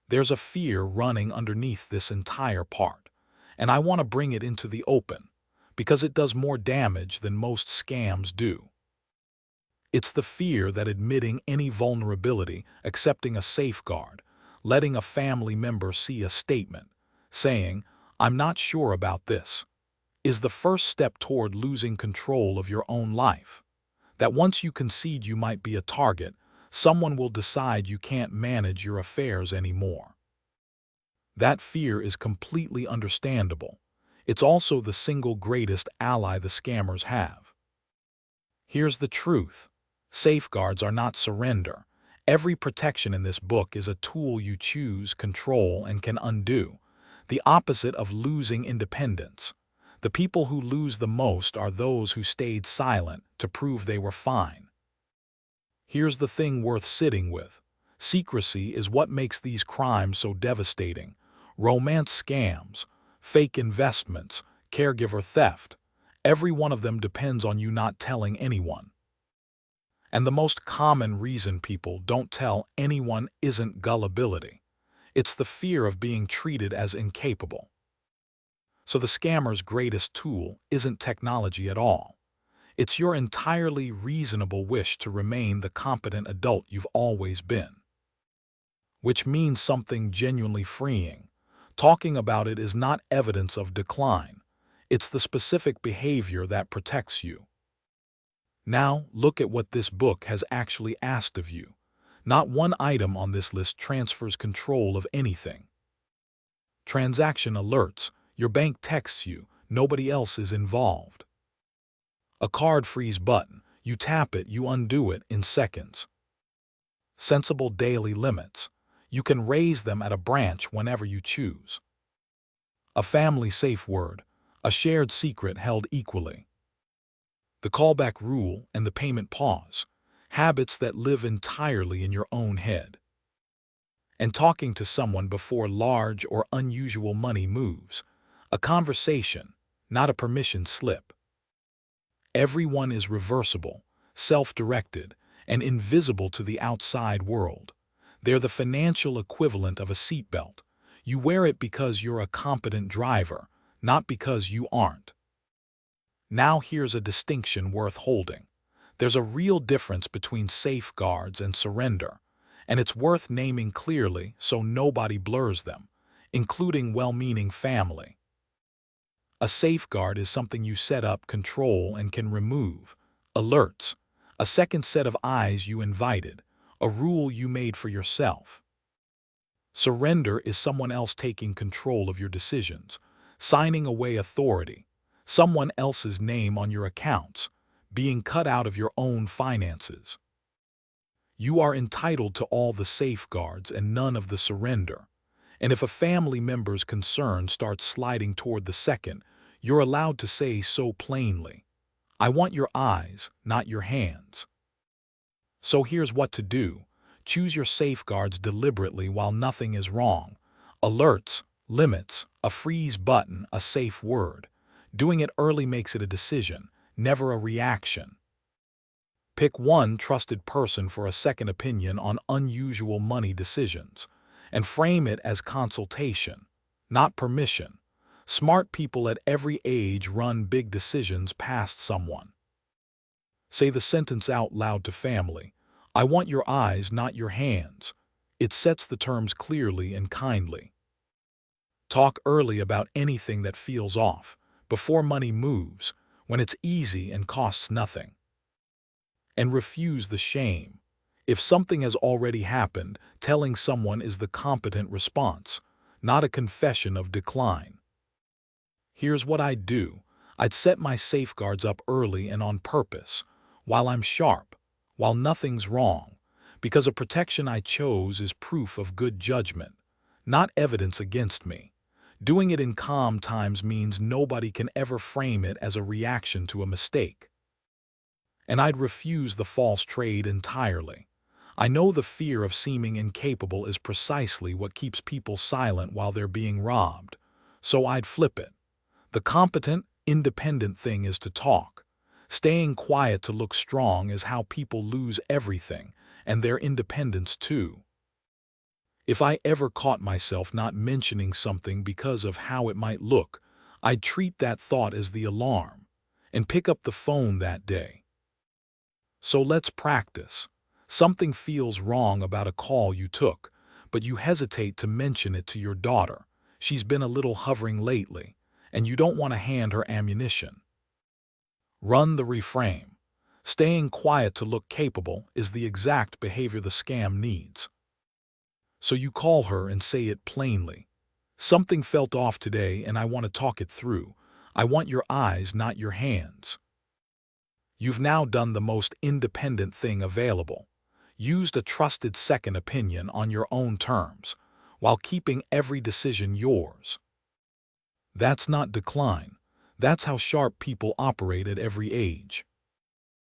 There's a fear running underneath this entire part, and I want to bring it into the open, because it does more damage than most scams do. It's the fear that admitting any vulnerability, accepting a safeguard, letting a family member see a statement, saying, "I'm not sure about this," is the first step toward losing control of your own life. That once you concede you might be a target, someone will decide you can't manage your affairs anymore. That fear is completely understandable. It's also the single greatest ally the scammers have. Here's the truth. Safeguards are not surrender. Every protection in this book is a tool you choose, control, and can undo. The opposite of losing independence. The people who lose the most are those who stayed silent to prove they were fine. Here's the thing worth sitting with. Secrecy is what makes these crimes so devastating. Romance scams, fake investments, caregiver theft. Every one of them depends on you not telling anyone. And the most common reason people don't tell anyone isn't gullibility. It's the fear of being treated as incapable. So the scammer's greatest tool isn't technology at all. It's your entirely reasonable wish to remain the competent adult you've always been. Which means something genuinely freeing. Talking about it is not evidence of decline. It's the specific behavior that protects you. Now, look at what this book has actually asked of you. Not one item on this list transfers control of anything. Transaction alerts. Your bank texts you. Nobody else is involved. A card freeze button. You tap it, you undo it in seconds. Sensible daily limits. You can raise them at a branch whenever you choose. A family safe word. A shared secret held equally. The callback rule and the payment pause. Habits that live entirely in your own head. And talking to someone before large or unusual money moves. A conversation, not a permission slip. Everyone is reversible, self-directed, and invisible to the outside world. They're the financial equivalent of a seatbelt. You wear it because you're a competent driver, not because you aren't. Now here's a distinction worth holding. There's a real difference between safeguards and surrender, and it's worth naming clearly so nobody blurs them, including well-meaning family. A safeguard is something you set up, control, and can remove. Alerts. A second set of eyes you invited. A rule you made for yourself. Surrender is someone else taking control of your decisions, signing away authority, someone else's name on your accounts, being cut out of your own finances. You are entitled to all the safeguards and none of the surrender. And if a family member's concern starts sliding toward the second, you're allowed to say so plainly, "I want your eyes, not your hands." So here's what to do. Choose your safeguards deliberately while nothing is wrong. Alerts, limits, a freeze button, a safe word. Doing it early makes it a decision, never a reaction. Pick one trusted person for a second opinion on unusual money decisions, and frame it as consultation, not permission. Smart people at every age run big decisions past someone. Say the sentence out loud to family. "I want your eyes, not your hands." It sets the terms clearly and kindly. Talk early about anything that feels off, before money moves, when it's easy and costs nothing. And refuse the shame. If something has already happened, telling someone is the competent response, not a confession of decline. Here's what I'd do. I'd set my safeguards up early and on purpose, while I'm sharp, while nothing's wrong, because a protection I chose is proof of good judgment, not evidence against me. Doing it in calm times means nobody can ever frame it as a reaction to a mistake. And I'd refuse the false trade entirely. I know the fear of seeming incapable is precisely what keeps people silent while they're being robbed, so I'd flip it. The competent, independent thing is to talk. Staying quiet to look strong is how people lose everything, and their independence too. If I ever caught myself not mentioning something because of how it might look, I'd treat that thought as the alarm and pick up the phone that day. So let's practice. Something feels wrong about a call you took, but you hesitate to mention it to your daughter. She's been a little hovering lately, and you don't want to hand her ammunition. Run the reframe. Staying quiet to look capable is the exact behavior the scam needs. So you call her and say it plainly. Something felt off today and I want to talk it through. I want your eyes, not your hands. You've now done the most independent thing available. Used a trusted second opinion on your own terms, while keeping every decision yours. That's not decline. That's how sharp people operate at every age.